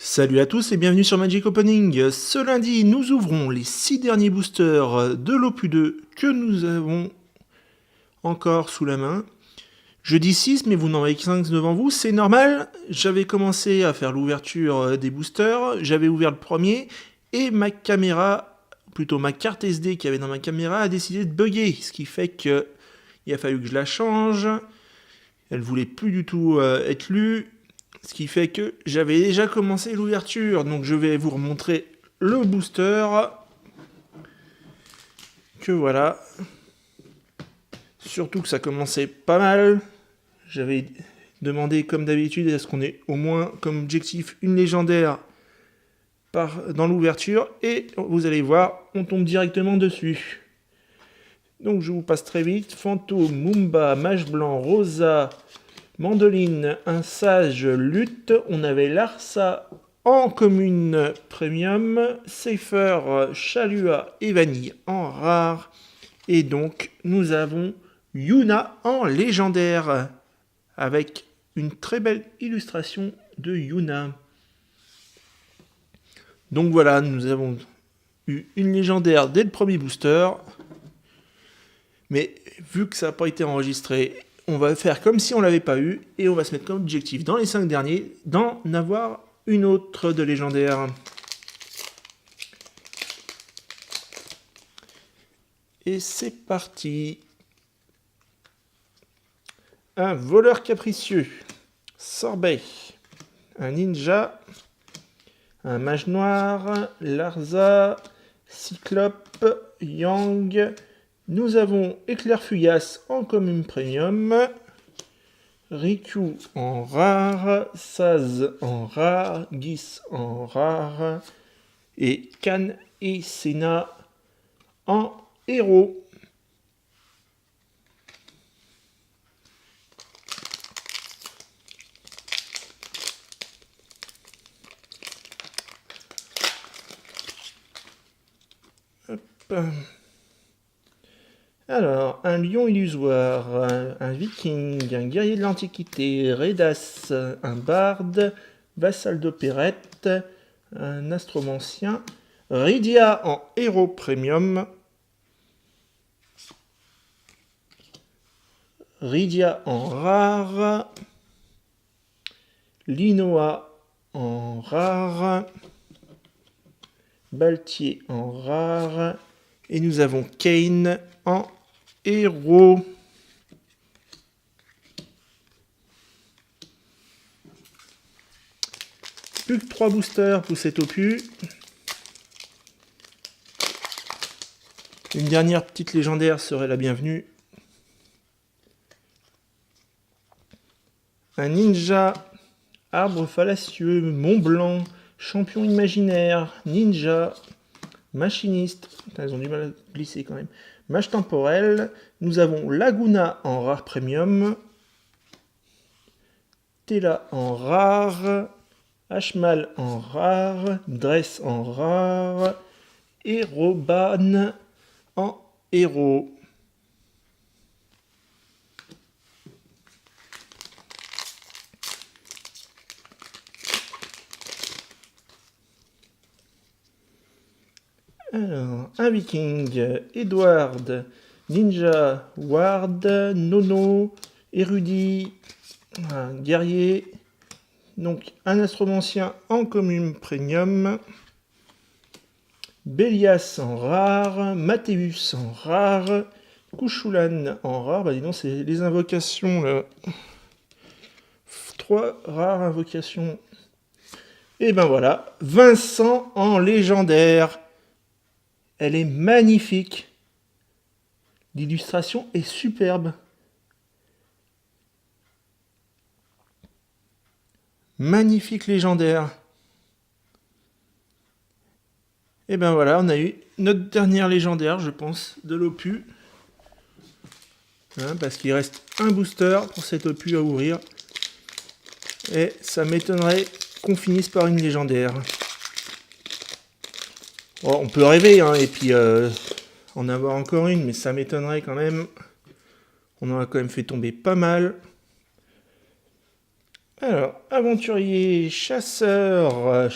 Salut à tous et bienvenue sur Magic Opening. Ce lundi, nous ouvrons les 6 derniers boosters de l'Opus 2 que nous avons encore sous la main. Je dis 6, mais vous n'en avez que 5 devant vous, c'est normal. J'avais commencé à faire l'ouverture des boosters, j'avais ouvert le premier, et ma caméra, plutôt ma carte SD qu'il y avait dans ma caméra, a décidé de bugger. Ce qui fait qu'il a fallu que je la change. Elle voulait plus du tout être lue. Ce qui fait que j'avais déjà commencé l'ouverture. Donc je vais vous remontrer le booster. Que voilà. Surtout que ça commençait pas mal. J'avais demandé comme d'habitude à ce qu'on ait au moins comme objectif une légendaire dans l'ouverture. Et vous allez voir, on tombe directement dessus. Donc je vous passe très vite. Fantôme, Mumba, Mage Blanc, Rosa, Mandoline, un sage, lutte. On avait Larsa en commune premium, Safer, Chalua et Vanille en rare. Et donc nous avons Yuna en légendaire avec une très belle illustration de Yuna. Donc voilà, nous avons eu une légendaire dès le premier booster. Mais vu que ça n'a pas été enregistré, on va faire comme si on ne l'avait pas eu, et on va se mettre comme objectif dans les 5 derniers d'en avoir une autre de légendaire. Et c'est parti. Un voleur capricieux, Sorbet, un ninja, un mage noir, Larza, Cyclope, Yang. Nous avons Éclair Fugace en commune premium, Riku en rare, Saz en rare, Gis en rare, et Kan et Sena en héros. Hop. Alors, un lion illusoire, un viking, un guerrier de l'Antiquité, Redas, un barde, vassal d'opérette, un astromancien, Rydia en héros premium, Rydia en rare, Linoa en rare, Baltier en rare, et nous avons Kane en héros. Plus que 3 boosters pour cet opus. Une dernière petite légendaire serait la bienvenue. Un ninja, arbre fallacieux, Mont Blanc, champion imaginaire, ninja, machiniste. Putain, ils ont du mal à glisser quand même. Mage temporel. Nous avons Laguna en rare premium. Tela en rare. Ashmal en rare. Dress en rare. Héroban en héros. Alors, un viking, Edward, ninja, ward, nono, érudit, un guerrier, donc un astromancien en commune premium, Bélias en rare, Mathéus en rare, Kushulan en rare, bah dis donc c'est les invocations là. 3 rares invocations. Et ben voilà, Vincent en légendaire. Elle est magnifique. L'illustration est superbe. Magnifique légendaire. Et ben voilà, on a eu notre dernière légendaire, je pense, de l'opus. Hein, parce qu'il reste un booster pour cet opus à ouvrir. Et ça m'étonnerait qu'on finisse par une légendaire. Oh, on peut rêver, hein, et puis en avoir encore une, mais ça m'étonnerait quand même. On en a quand même fait tomber pas mal. Alors, aventurier, chasseur,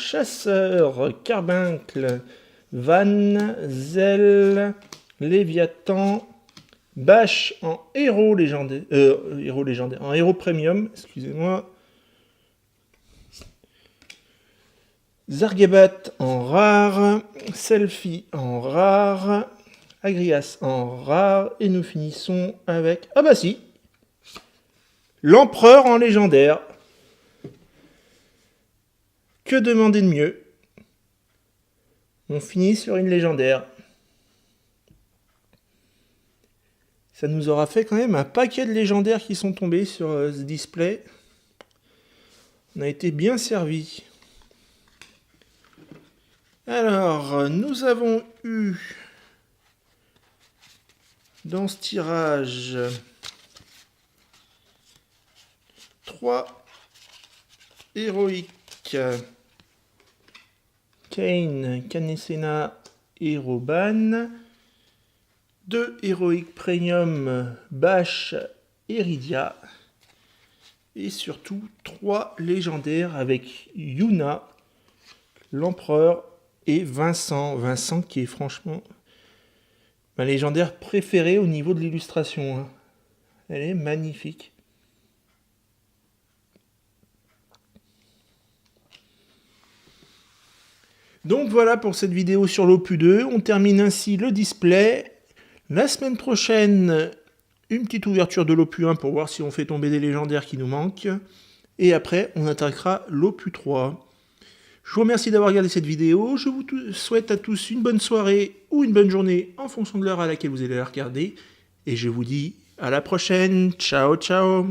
carbuncle, Van, Zèle, Léviathan, Bâche en héros légendaire, en héros premium, excusez-moi. Zargebat en rare, Selfie en rare, Agrias en rare, et nous finissons avec, ah bah si, l'empereur en légendaire. Que demander de mieux? On finit sur une légendaire. Ça nous aura fait quand même un paquet de légendaires qui sont tombés sur ce display. On a été bien servi. Alors, nous avons eu dans ce tirage 3 héroïques. Kane, Canescena et Roban. 2 héroïques premium, Bâche et Rydia. Et surtout 3 légendaires avec Yuna, l'empereur et Vincent. Vincent qui est franchement ma légendaire préférée au niveau de l'illustration. Hein. Elle est magnifique. Donc voilà pour cette vidéo sur l'Opus 2. On termine ainsi le display. La semaine prochaine, une petite ouverture de l'Opus 1 pour voir si on fait tomber des légendaires qui nous manquent. Et après, on attaquera l'Opus 3. Je vous remercie d'avoir regardé cette vidéo. Je vous souhaite à tous une bonne soirée ou une bonne journée en fonction de l'heure à laquelle vous allez la regarder. Et je vous dis à la prochaine. Ciao, ciao.